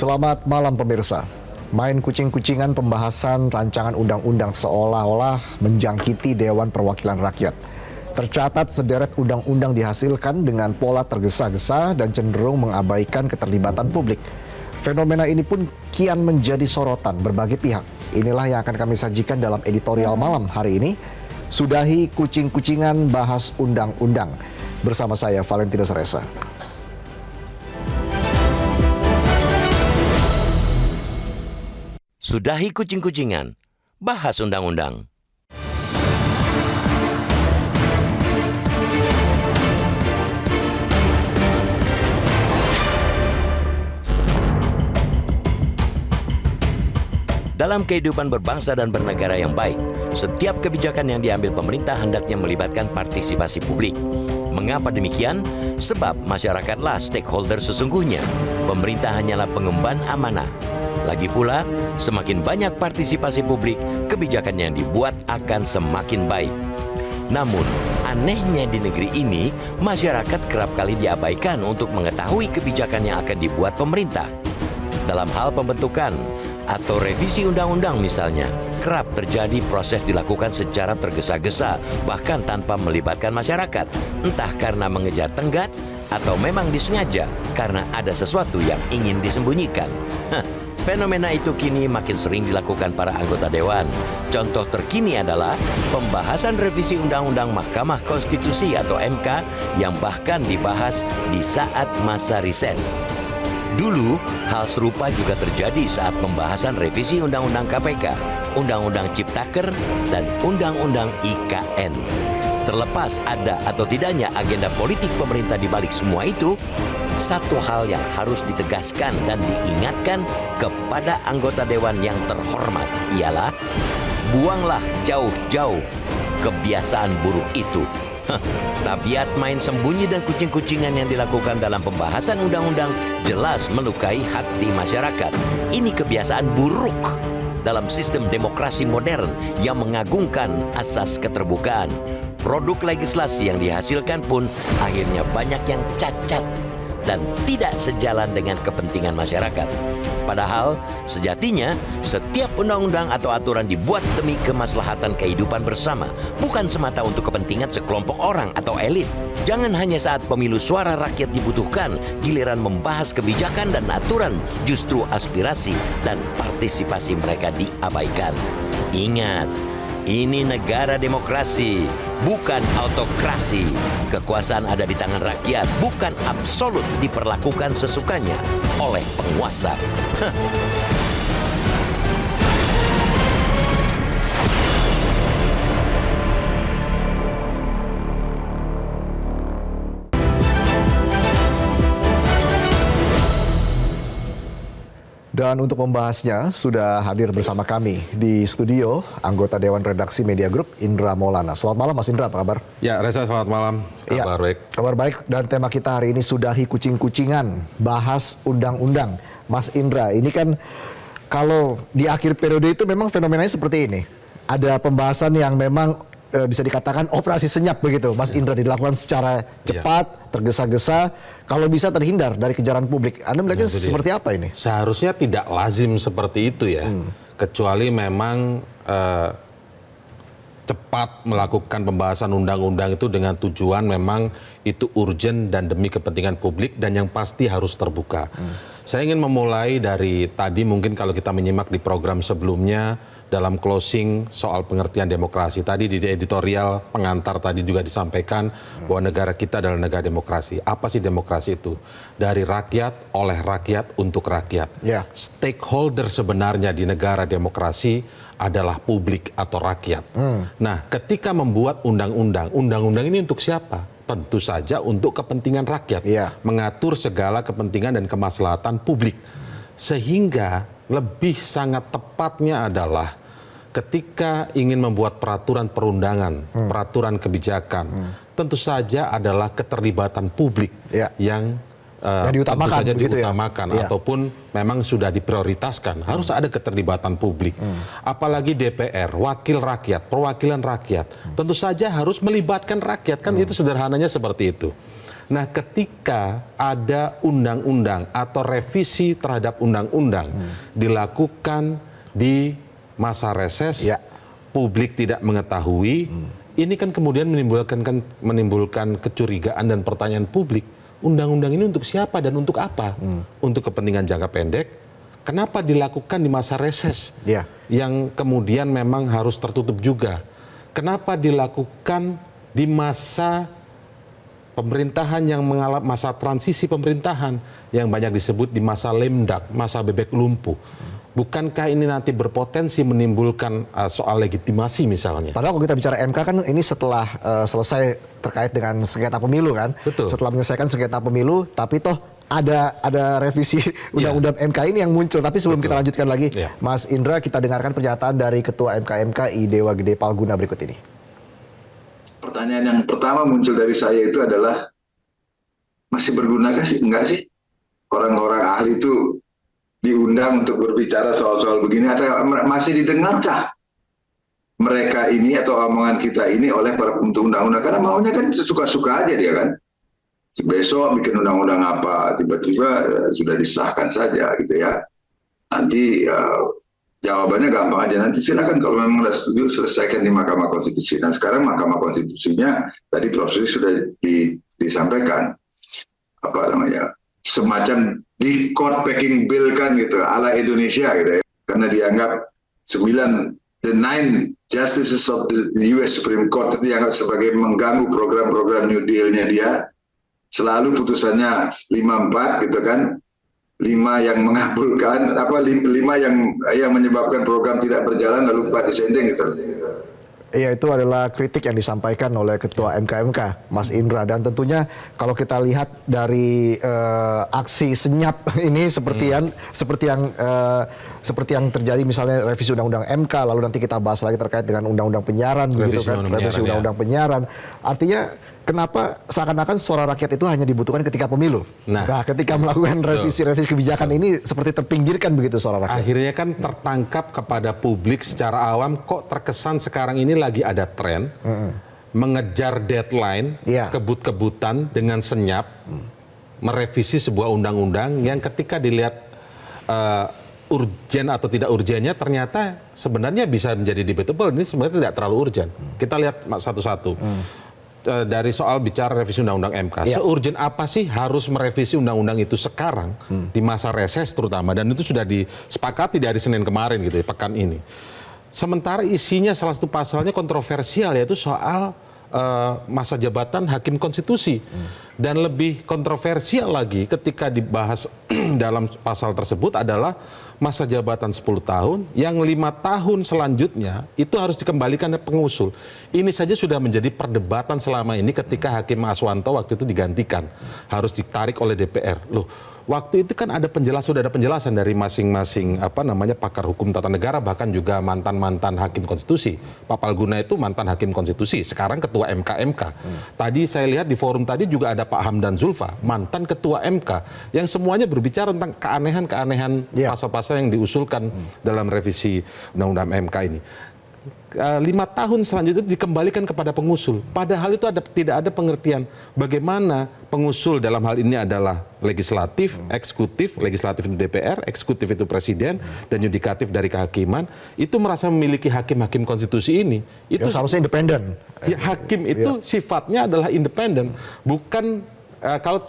Selamat malam pemirsa. Main kucing-kucingan pembahasan rancangan undang-undang seolah-olah menjangkiti Dewan Perwakilan Rakyat. Tercatat sederet undang-undang dihasilkan dengan pola tergesa-gesa dan cenderung mengabaikan keterlibatan publik. Fenomena ini pun kian menjadi sorotan berbagai pihak. Inilah yang akan kami sajikan dalam editorial malam hari ini. Sudahi kucing-kucingan bahas undang-undang. Bersama saya Valentinus Reza. Sudahi kucing-kucingan, bahas undang-undang. Dalam kehidupan berbangsa dan bernegara yang baik, setiap kebijakan yang diambil pemerintah hendaknya melibatkan partisipasi publik. Mengapa demikian? Sebab masyarakatlah stakeholder sesungguhnya. Pemerintah hanyalah pengemban amanah. Lagi pula, semakin banyak partisipasi publik, kebijakan yang dibuat akan semakin baik. Namun, anehnya di negeri ini, masyarakat kerap kali diabaikan untuk mengetahui kebijakan yang akan dibuat pemerintah. Dalam hal pembentukan atau revisi undang-undang misalnya, kerap terjadi proses dilakukan secara tergesa-gesa, bahkan tanpa melibatkan masyarakat, entah karena mengejar tenggat atau memang disengaja karena ada sesuatu yang ingin disembunyikan. Fenomena itu kini makin sering dilakukan para anggota dewan. Contoh terkini adalah pembahasan revisi Undang-Undang Mahkamah Konstitusi atau MK yang bahkan dibahas di saat masa reses. Dulu, hal serupa juga terjadi saat pembahasan revisi Undang-Undang KPK, Undang-Undang Ciptaker, dan Undang-Undang IKN. Terlepas ada atau tidaknya agenda politik pemerintah di balik semua itu, satu hal yang harus ditegaskan dan diingatkan kepada anggota dewan yang terhormat ialah buanglah jauh-jauh kebiasaan buruk itu. Tabiat main sembunyi dan kucing-kucingan yang dilakukan dalam pembahasan undang-undang jelas melukai hati masyarakat. Ini kebiasaan buruk dalam sistem demokrasi modern yang mengagungkan asas keterbukaan. Produk legislasi yang dihasilkan pun akhirnya banyak yang cacat dan tidak sejalan dengan kepentingan masyarakat. Padahal, sejatinya setiap undang-undang atau aturan dibuat demi kemaslahatan kehidupan bersama, bukan semata untuk kepentingan sekelompok orang atau elit. Jangan hanya saat pemilu suara rakyat dibutuhkan, giliran membahas kebijakan dan aturan, justru aspirasi dan partisipasi mereka diabaikan. Ingat, ini negara demokrasi, bukan autokrasi. Kekuasaan ada di tangan rakyat, bukan absolut diperlakukan sesukanya oleh penguasa. Dan untuk membahasnya, sudah hadir bersama kami di studio anggota Dewan Redaksi Media Group, Indra Maulana. Selamat malam Mas Indra, apa kabar? Ya, Reza, selamat malam. Kabar baik. Kabar baik, dan tema kita hari ini sudahi kucing-kucingan, bahas undang-undang. Mas Indra, ini kan kalau di akhir periode itu memang fenomenanya seperti ini. Ada pembahasan yang memang bisa dikatakan operasi senyap begitu, Mas Indra, dilakukan secara cepat, tergesa-gesa, kalau bisa terhindar dari kejaran publik. Anda melihatnya seperti apa ini? Seharusnya tidak lazim seperti itu ya, kecuali memang cepat melakukan pembahasan undang-undang itu dengan tujuan memang itu urgent dan demi kepentingan publik dan yang pasti harus terbuka. Saya ingin memulai dari tadi, mungkin kalau kita menyimak di program sebelumnya, dalam closing soal pengertian demokrasi. Tadi di editorial pengantar tadi juga disampaikan bahwa negara kita adalah negara demokrasi. Apa sih demokrasi itu? Dari rakyat, oleh rakyat, untuk rakyat. Stakeholder sebenarnya di negara demokrasi adalah publik atau rakyat. Nah, ketika membuat undang-undang, undang-undang ini untuk siapa? Tentu saja untuk kepentingan rakyat. Mengatur segala kepentingan dan kemaslahatan publik. Sehingga lebih sangat tepatnya adalah ketika ingin membuat peraturan perundangan, peraturan kebijakan, tentu saja adalah keterlibatan publik yang diutamakan, tentu saja diutamakan ataupun memang sudah diprioritaskan. Harus ada keterlibatan publik. Apalagi DPR, wakil rakyat, perwakilan rakyat, tentu saja harus melibatkan rakyat. Kan itu sederhananya seperti itu. Nah, ketika ada undang-undang atau revisi terhadap undang-undang dilakukan di masa reses, publik tidak mengetahui, ini kan kemudian menimbulkan kecurigaan dan pertanyaan publik. Undang-undang ini untuk siapa dan untuk apa? Untuk kepentingan jangka pendek. Kenapa dilakukan di masa reses yang kemudian memang harus tertutup juga? Kenapa dilakukan di masa pemerintahan yang mengalami masa transisi pemerintahan yang banyak disebut di masa lemdak, masa bebek lumpuh? Bukankah ini nanti berpotensi menimbulkan soal legitimasi misalnya? Padahal kalau kita bicara MK kan ini setelah selesai terkait dengan sengketa pemilu kan. Betul. Setelah menyelesaikan sengketa pemilu, tapi toh ada revisi undang-undang MK ini yang muncul. Tapi sebelum kita lanjutkan lagi, Mas Indra, kita dengarkan pernyataan dari Ketua MK-MKI Dewa Gede Palguna berikut ini. Pertanyaan yang pertama muncul dari saya itu adalah, masih bergunakah sih? Enggak sih? Orang-orang ahli itu diundang untuk berbicara soal-soal begini, atau masih didengarkah mereka ini atau omongan kita ini oleh para pembentuk undang-undang? Karena maunya kan sesuka-suka aja dia kan. Besok bikin undang-undang apa, tiba-tiba sudah disahkan saja gitu ya. Nanti jawabannya gampang aja, nanti silakan kalau memang sudah setuju selesaikan di Mahkamah Konstitusi. Nah sekarang Mahkamah Konstitusinya tadi Prof. sudah disampaikan apa namanya, semacam di court packing bill kan gitu ala Indonesia gitu ya, karena dianggap 9 justices of the US Supreme Court itu dianggap sebagai mengganggu program-program New Deal-nya dia. Selalu putusannya 5-4 gitu kan, 5 yang mengabulkan, 5 yang menyebabkan program tidak berjalan lalu 4 dissenting gitu. Iya, itu adalah kritik yang disampaikan oleh Ketua MK-MK, Mas Indra. Dan tentunya kalau kita lihat dari aksi senyap ini seperti yang terjadi misalnya revisi Undang-Undang MK, lalu nanti kita bahas lagi terkait dengan Undang-Undang Penyiaran, revisi Undang-Undang Penyiaran. Artinya kenapa seakan-akan suara rakyat itu hanya dibutuhkan ketika pemilu? Nah ketika melakukan revisi kebijakan ini seperti terpinggirkan begitu suara rakyat. Akhirnya kan tertangkap kepada publik secara awam, kok terkesan sekarang ini lagi ada tren mengejar deadline, kebut-kebutan dengan senyap, merevisi sebuah undang-undang yang ketika dilihat urgen atau tidak urgennya ternyata sebenarnya bisa menjadi debatable, ini sebenarnya tidak terlalu urgen. Kita lihat satu-satu. Dari soal bicara revisi Undang-Undang MK, seurgen apa sih harus merevisi undang-undang itu sekarang di masa reses terutama, dan itu sudah disepakati di hari Senin kemarin gitu ya, pekan ini. Sementara isinya salah satu pasalnya kontroversial, yaitu soal masa jabatan hakim konstitusi. Dan lebih kontroversial lagi ketika dibahas dalam pasal tersebut adalah masa jabatan 10 tahun yang 5 tahun selanjutnya itu harus dikembalikan ke pengusul. Ini saja sudah menjadi perdebatan selama ini ketika Hakim Aswanto waktu itu digantikan, harus ditarik oleh DPR. Loh, waktu itu kan sudah ada penjelasan dari masing-masing pakar hukum tata negara, bahkan juga mantan-mantan hakim konstitusi. Pak Palguna itu mantan hakim konstitusi, sekarang ketua MK-MK. Tadi saya lihat di forum tadi juga ada Pak Hamdan Zulfa, mantan ketua MK, yang semuanya berbicara tentang keanehan-keanehan pasal-pasal yang diusulkan dalam revisi Undang-Undang MK ini. 5 tahun selanjutnya dikembalikan kepada pengusul. Padahal itu tidak ada pengertian bagaimana pengusul dalam hal ini adalah legislatif, eksekutif, legislatif itu DPR, eksekutif itu presiden, dan yudikatif dari kehakiman, itu merasa memiliki hakim-hakim konstitusi ini. Itu seharusnya independen. Ya, hakim itu sifatnya adalah independen, bukan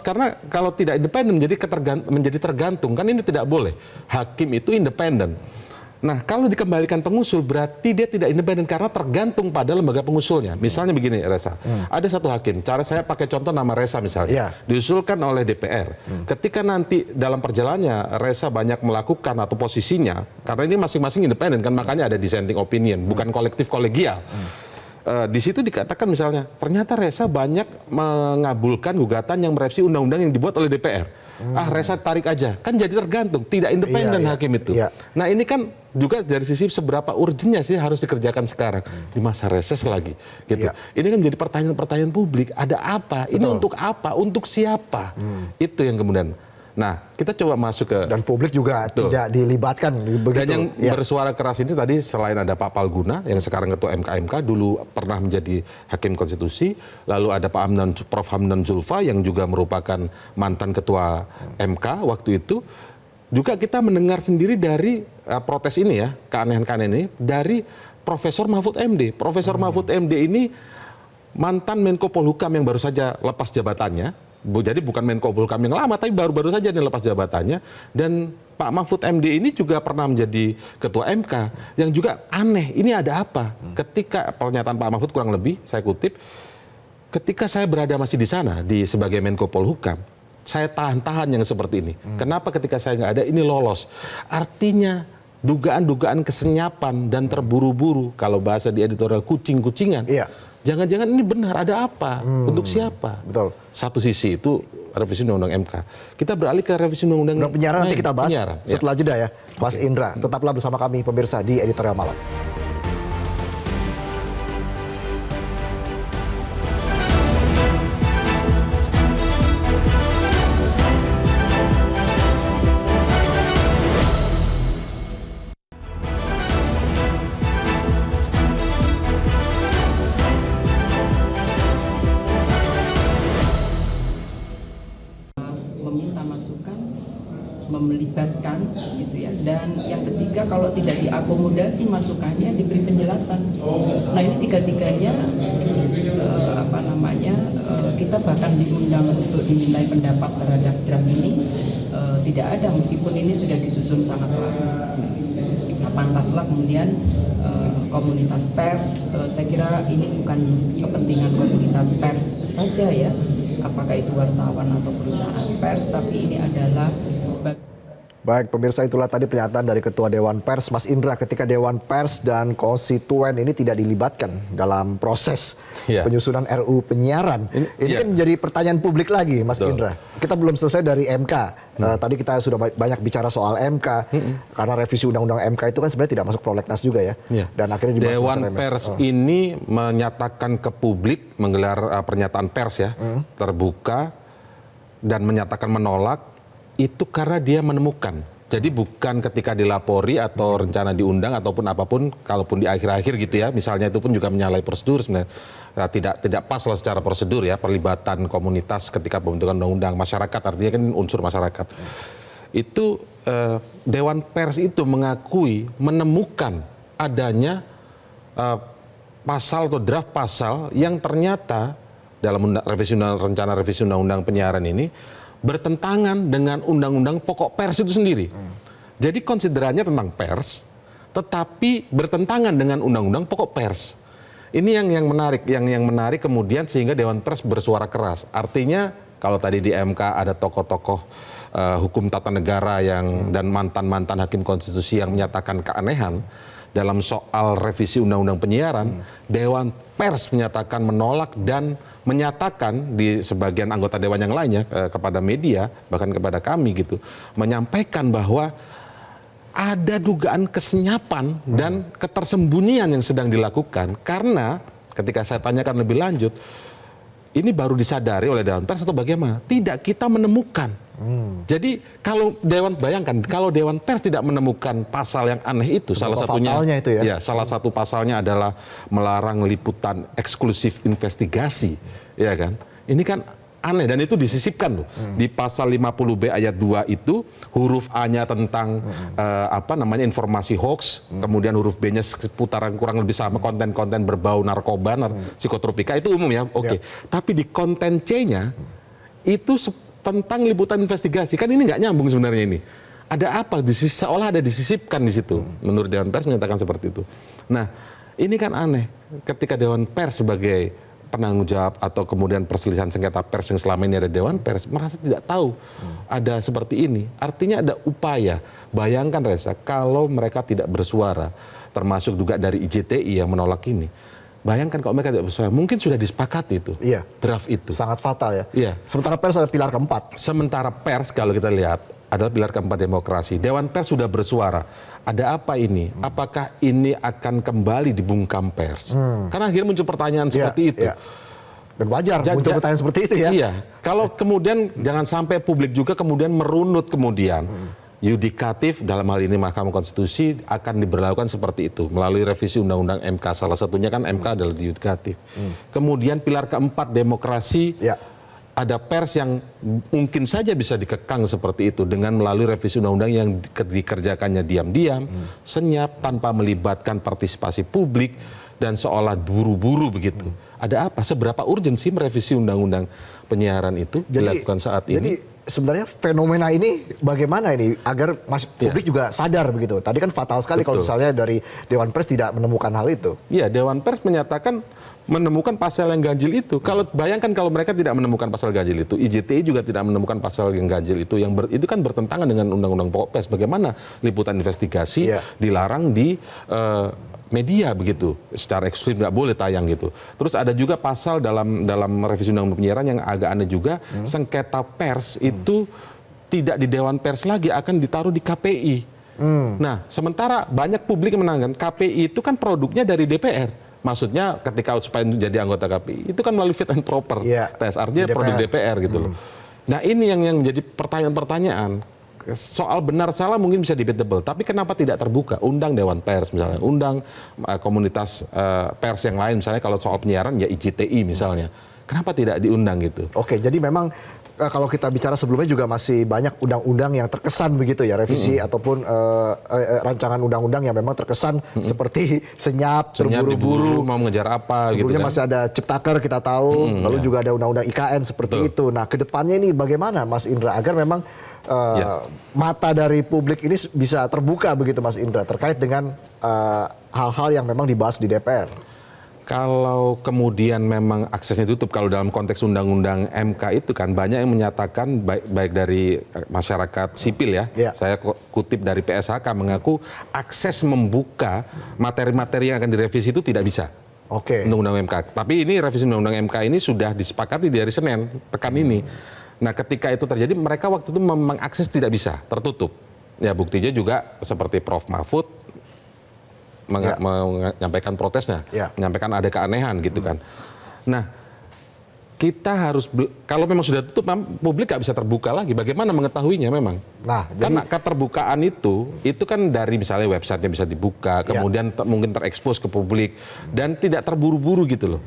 karena kalau tidak independen menjadi tergantung, kan ini tidak boleh. Hakim itu independen. Nah, kalau dikembalikan pengusul berarti dia tidak independen karena tergantung pada lembaga pengusulnya. Misalnya begini, Reza, ada satu hakim, cara saya pakai contoh nama Reza misalnya, diusulkan oleh DPR. Ketika nanti dalam perjalanannya Reza banyak melakukan atau posisinya, karena ini masing-masing independen kan, makanya ada dissenting opinion, bukan kolektif kolegial. Di situ dikatakan misalnya, ternyata Reza banyak mengabulkan gugatan yang merevisi undang-undang yang dibuat oleh DPR. Reza tarik aja, kan jadi tergantung, tidak independen hakim itu. Nah ini kan juga dari sisi seberapa urgennya sih harus dikerjakan sekarang di masa reses lagi, gitu. Ini kan menjadi pertanyaan-pertanyaan publik. Ada apa? Ini untuk apa? Untuk siapa? Itu yang kemudian Nah, kita coba masuk ke... Dan publik juga Betul. tidak dilibatkan begitu. Dan yang Ya. bersuara keras ini tadi selain ada Pak Palguna yang sekarang ketua MK, dulu pernah menjadi hakim konstitusi, lalu ada Pak Prof. Hamdan Zulfa yang juga merupakan mantan ketua MK waktu itu. Juga kita mendengar sendiri dari protes ini ya, keanehan-keanehan ini dari Profesor Mahfud MD. Profesor Mahfud MD ini mantan Menko Polhukam yang baru saja lepas jabatannya. Jadi bukan Menko Polhukam yang lama, tapi baru-baru saja nih lepas jabatannya. Dan Pak Mahfud MD ini juga pernah menjadi ketua MK. Yang juga aneh, ini ada apa? Ketika pernyataan Pak Mahfud kurang lebih, saya kutip, ketika saya berada masih di sana, sebagai Menko Polhukam, saya tahan-tahan yang seperti ini. Kenapa ketika saya nggak ada, ini lolos? Artinya dugaan-dugaan kesenyapan dan terburu-buru, kalau bahasa di editorial kucing-kucingan. Iya. Jangan-jangan ini benar, ada apa? Untuk siapa? Betul. Satu sisi itu revisi Undang-Undang MK. Kita beralih ke revisi Undang-Undang Penyiaran nanti kita bahas penyiaran, ya. setelah jeda ya. Mas Indra, tetaplah bersama kami pemirsa di Editorial Malam. Meminta masukan, melibatkan gitu ya, dan yang ketiga kalau tidak diakomodasi masukannya diberi penjelasan. Nah ini tiga-tiganya kita bahkan diundang untuk dimintai pendapat terhadap draft ini tidak ada, meskipun ini sudah disusun sangat lama. Nah, pantaslah kemudian komunitas pers, saya kira ini bukan kepentingan komunitas pers saja ya, apakah itu wartawan atau perusahaan pers, tapi ini adalah Baik, pemirsa, itulah tadi pernyataan dari Ketua Dewan Pers, Mas Indra, ketika Dewan Pers dan konstituen ini tidak dilibatkan dalam proses penyusunan RUU penyiaran. Ini kan menjadi pertanyaan publik lagi, Mas Indra. Kita belum selesai dari MK. Tadi kita sudah banyak bicara soal MK, karena revisi Undang-Undang MK itu kan sebenarnya tidak masuk prolegnas juga ya. Dan akhirnya dibahas Dewan Pers ini menyatakan ke publik, menggelar pernyataan pers ya, terbuka, dan menyatakan menolak, itu karena dia menemukan. Jadi bukan ketika dilapori atau rencana diundang ataupun apapun, kalaupun di akhir-akhir gitu ya, misalnya itu pun juga menyalahi prosedur sebenarnya. Tidak pas lah secara prosedur ya, perlibatan komunitas ketika pembentukan undang-undang, masyarakat, artinya kan unsur masyarakat. Itu Dewan Pers itu mengakui menemukan adanya pasal atau draft pasal yang ternyata dalam rencana revisi undang-undang penyiaran ini bertentangan dengan undang-undang pokok pers itu sendiri. Jadi konsiderannya tentang pers, tetapi bertentangan dengan undang-undang pokok pers. Ini yang menarik, yang menarik kemudian sehingga Dewan Pers bersuara keras. Artinya kalau tadi di MK ada tokoh-tokoh hukum tata negara dan mantan-mantan hakim konstitusi yang menyatakan keanehan dalam soal revisi undang-undang penyiaran, Dewan Pers menyatakan menolak dan menyatakan di sebagian anggota dewan yang lainnya kepada media, bahkan kepada kami gitu, menyampaikan bahwa ada dugaan kesenyapan dan ketersembunyian yang sedang dilakukan, karena ketika saya tanyakan lebih lanjut, ini baru disadari oleh Dewan Pers atau bagaimana? Tidak, kita menemukan. Jadi kalau bayangkan kalau Dewan Pers tidak menemukan pasal yang aneh itu, salah satunya itu ya? Salah satu pasalnya adalah melarang liputan eksklusif investigasi, ya kan? Ini kan aneh dan itu disisipkan loh. Di pasal 50B ayat 2 itu huruf A-nya tentang informasi hoax, kemudian huruf B-nya seputaran kurang lebih sama konten-konten berbau narkoba, psikotropika, itu umum ya. Oke. Tapi di konten C-nya itu tentang liputan investigasi, kan ini nggak nyambung sebenarnya ini. Ada apa? Seolah ada disisipkan di situ. Menurut Dewan Pers menyatakan seperti itu. Nah, ini kan aneh. Ketika Dewan Pers sebagai penanggung jawab atau kemudian perselisihan sengketa pers yang selama ini ada Dewan Pers merasa tidak tahu ada seperti ini. Artinya ada upaya. Bayangkan Reza, kalau mereka tidak bersuara, termasuk juga dari IJTI yang menolak ini. Bayangkan kalau mereka tidak bersuara, mungkin sudah disepakati itu, draft itu. Sangat fatal ya. Iya. Sementara pers ada pilar keempat. Sementara pers kalau kita lihat adalah pilar keempat demokrasi. Dewan Pers sudah bersuara. Ada apa ini? Apakah ini akan kembali dibungkam pers? Karena akhirnya muncul pertanyaan seperti itu. Dan wajar muncul pertanyaan seperti itu ya. Iya, kalau kemudian jangan sampai publik juga kemudian merunut kemudian yudikatif dalam hal ini Mahkamah Konstitusi akan diberlakukan seperti itu melalui revisi Undang-Undang MK. Salah satunya kan MK adalah yudikatif. Kemudian pilar keempat demokrasi. Ya. Ada pers yang mungkin saja bisa dikekang seperti itu dengan melalui revisi undang-undang yang dikerjakannya diam-diam, senyap, tanpa melibatkan partisipasi publik, dan seolah buru-buru begitu. Ada apa? Seberapa urgensi merevisi undang-undang penyiaran itu dilakukan saat ini? Jadi sebenarnya fenomena ini bagaimana ini agar publik juga sadar begitu. Tadi kan fatal sekali kalau misalnya dari Dewan Pers tidak menemukan hal itu. Iya, Dewan Pers menyatakan menemukan pasal yang ganjil itu. Kalau bayangkan kalau mereka tidak menemukan pasal ganjil itu, IJTI juga tidak menemukan pasal yang ganjil itu, itu kan bertentangan dengan Undang-Undang Pokok Pers. Bagaimana liputan investigasi dilarang di media begitu, secara eksklusif nggak boleh tayang gitu. Terus ada juga pasal dalam revisi Undang-Undang Penyiaran yang agak aneh juga, sengketa pers itu tidak di Dewan Pers lagi, akan ditaruh di KPI. Nah, sementara banyak publik yang menangan KPI itu kan produknya dari DPR. Maksudnya ketika supaya jadi anggota KPI itu kan melalui fit and proper test, artinya produk DPR gitu loh. Nah ini yang menjadi pertanyaan-pertanyaan. Soal benar salah mungkin bisa debatable, tapi kenapa tidak terbuka? Undang Dewan Pers misalnya, undang komunitas pers yang lain misalnya, kalau soal penyiaran ya IJTI misalnya. Kenapa tidak diundang gitu? Oke, jadi memang kalau kita bicara sebelumnya juga masih banyak undang-undang yang terkesan begitu ya, revisi ataupun rancangan undang-undang yang memang terkesan seperti senyap, terburu-buru, mau mengejar apa sebelumnya gitu kan. masih ada Ciptaker kita tahu, lalu juga ada undang-undang IKN seperti itu. Nah, kedepannya ini bagaimana Mas Indra agar memang mata dari publik ini bisa terbuka begitu Mas Indra terkait dengan hal-hal yang memang dibahas di DPR? Kalau kemudian memang aksesnya tutup, kalau dalam konteks Undang-Undang MK itu kan banyak yang menyatakan baik dari masyarakat sipil ya, saya kutip dari PSHK mengaku akses membuka materi-materi yang akan direvisi itu tidak bisa. Undang-Undang MK. Tapi ini revisi Undang-Undang MK ini sudah disepakati di hari Senin pekan ini. Nah, ketika itu terjadi mereka waktu itu mengakses tidak bisa, tertutup. Ya buktinya juga seperti Prof Mahfud menyampaikan protesnya, menyampaikan ada keanehan gitu kan. Nah, kita harus, kalau memang sudah tutup, publik nggak bisa terbuka lagi. Bagaimana mengetahuinya memang? Nah, karena keterbukaan itu kan dari misalnya websitenya bisa dibuka, kemudian mungkin terekspos ke publik, dan tidak terburu-buru gitu loh.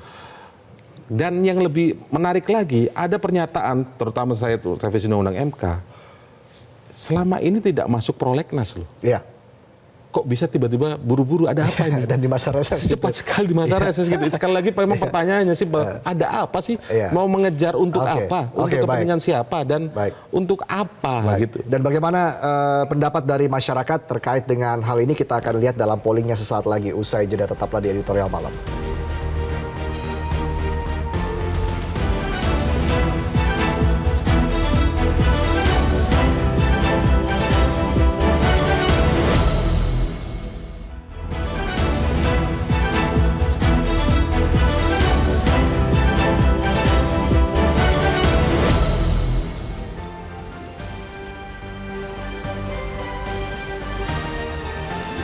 Dan yang lebih menarik lagi, ada pernyataan, terutama saya itu revisi Undang-Undang MK, selama ini tidak masuk prolegnas loh. Kok bisa tiba-tiba buru-buru, ada apa ini? Dan di masa reses. Cepat sekali di masa reses gitu. Sekali lagi memang pertanyaannya simpel, ada apa sih? Mau mengejar untuk apa? Untuk kepentingan siapa? Dan untuk apa gitu. Dan bagaimana pendapat dari masyarakat terkait dengan hal ini kita akan lihat dalam pollingnya sesaat lagi. Usai jeda, tetaplah di Editorial Malam.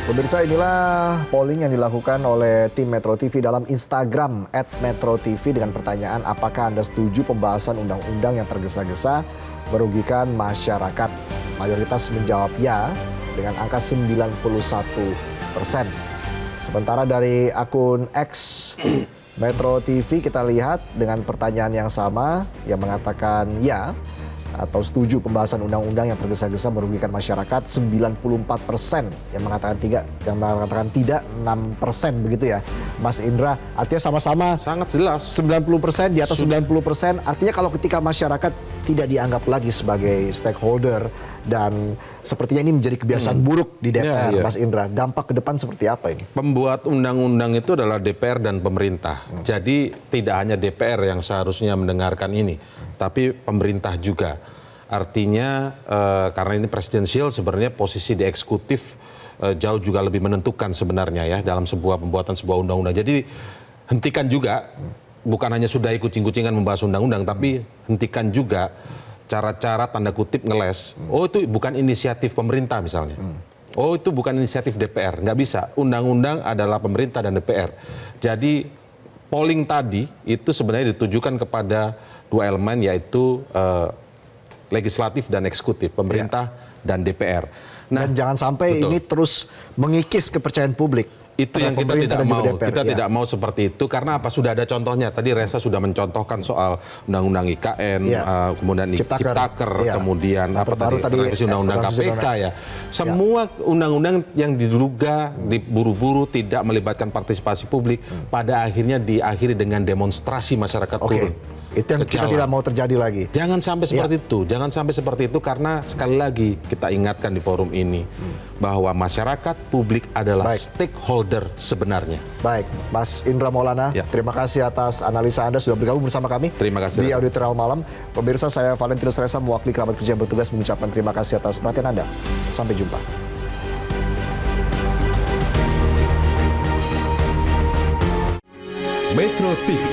Pemirsa, inilah polling yang dilakukan oleh tim Metro TV dalam Instagram @metrotv dengan pertanyaan apakah Anda setuju pembahasan undang-undang yang tergesa-gesa merugikan masyarakat. Mayoritas menjawab ya dengan angka 91%. Sementara dari akun X Metro TV kita lihat dengan pertanyaan yang sama yang mengatakan ya atau setuju pembahasan undang-undang yang tergesa-gesa merugikan masyarakat 94%, yang mengatakan tidak 6% begitu ya Mas Indra. Artinya sama-sama sangat jelas 90%, di atas 90%. Artinya kalau ketika masyarakat tidak dianggap lagi sebagai stakeholder dan sepertinya ini menjadi kebiasaan buruk di DPR, Mas Indra, dampak ke depan seperti apa ini? Pembuat undang-undang itu adalah DPR dan pemerintah. Jadi tidak hanya DPR yang seharusnya mendengarkan ini, tapi pemerintah juga. Artinya karena ini presidensial, sebenarnya posisi di eksekutif jauh juga lebih menentukan sebenarnya ya dalam sebuah pembuatan sebuah undang-undang. Jadi hentikan juga, bukan hanya sudahi kucing-kucingan membahas undang-undang, tapi hentikan juga cara-cara tanda kutip ngeles. Oh itu bukan inisiatif pemerintah misalnya. Oh itu bukan inisiatif DPR. Nggak bisa. Undang-undang adalah pemerintah dan DPR. Jadi polling tadi itu sebenarnya ditujukan kepada dua elemen, yaitu legislatif dan eksekutif, pemerintah dan DPR. Dan jangan sampai betul. ini terus mengikis kepercayaan publik. Itu yang kita pemerintah tidak dan juga mau. DPR. Kita tidak mau seperti itu karena apa? Sudah ada contohnya. Tadi Reza sudah mencontohkan soal undang-undang IKN, kemudian Ciptaker, kemudian apa baru tadi revisi undang-undang KPK ya. Semua undang-undang yang diduga diburu-buru tidak melibatkan partisipasi publik pada akhirnya diakhiri dengan demonstrasi masyarakat turun. Itu yang kita tidak mau terjadi lagi. Jangan sampai seperti itu. Jangan sampai seperti itu karena sekali lagi kita ingatkan di forum ini bahwa masyarakat publik adalah stakeholder sebenarnya. Baik, Mas Indra Maulana, terima kasih atas analisa Anda sudah bergabung bersama kami Terima kasih, di Auditorial Malam. Pemirsa, saya Valentinus Reza mewakili kerabat kerja yang bertugas mengucapkan terima kasih atas perhatian Anda. Sampai jumpa. Metro TV,